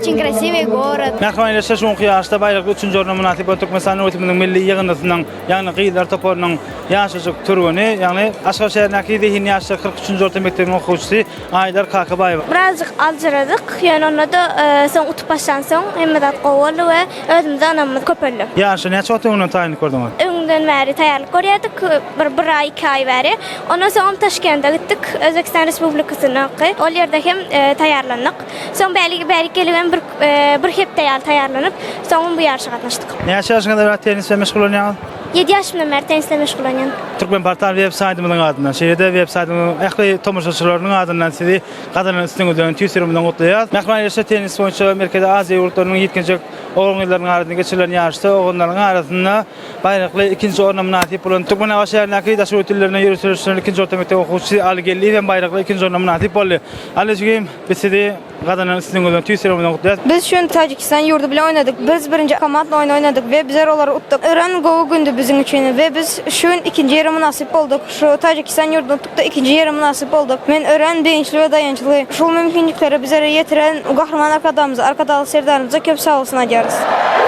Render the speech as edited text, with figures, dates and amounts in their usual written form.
очень красивый город. Merkezi Aziýa şoň ýaşda baýraky 3-nji orna münasip Turkmenistanyň ötüminiň milli ýygynysynyň, ýagny gyýdar toparynyň ýaşaşyk türüni, ýagny Aşgabat şäherindäki dehin ýaşly 43-nji orta mektebiň okuwçysy Aýdar Kakabaýew. Birazcık alçıradık. Yani onu da son utup başlansın. Hemmedat qovalı ve özümüzde anamız köpöllü. Ýaşy näçe otyňyň taýyny gördüňiz? Öňden bäri taýýarlyk görýärdik. Bir ay, 2 ay bäri. Ondan soň Taşkentde gittik. Özbekistan Respublikasyna. Ol ýerde hem taýýarlandyk. Soň bäri gelýän bir hep taýýarlanyp, soň bu ýarşa gatnaşdyk. Näçe ýaşyňda bir tenisle meşgul bolýan? 7 yaşımdan beri tenisle meşgul bolýan. Turkmenportal web saytymyň adyndan, şeýerde web saytymyň ähli tomoşaçylarynyň adyndan sizi gadanyň üstüňizden tüýsürümden gutlaýar. Merkezi Aziýa tenis boýunça Merkezi Aziýa ýurtlarynyň 7-nji oňlarynyň arasynda geçirilen ýaryşda oňlaryň arasynda baýrakly 2-nji orna münasip bolan Turkmenportal şäherindäki daşy ötüllerine ýürüşýän 2-nji orta mektep okuwçysy Algelli we baýrakly 2-nji orna münasip boldy. Alejigim bizi gadanyň üstüňizden tüýsürümden gutlaýar. Biz şu Tacikistan yurdu bilen oynadık. Biz birinci komandla oynadık ve bizler oları uttuk. Ören gowy gündü bizim üçin ve biz şu ikinci ýere nasip olduk. Şu Tacikistan yurdunu uttuk da ikinci ýere nasip olduk. Men ören diňçli we dayançly. Şol mümkinlikleri bizlere ýetiren gahraman arkadaşlarymyza, arkadaşlarymyza köp sağ olsun aýdýarys.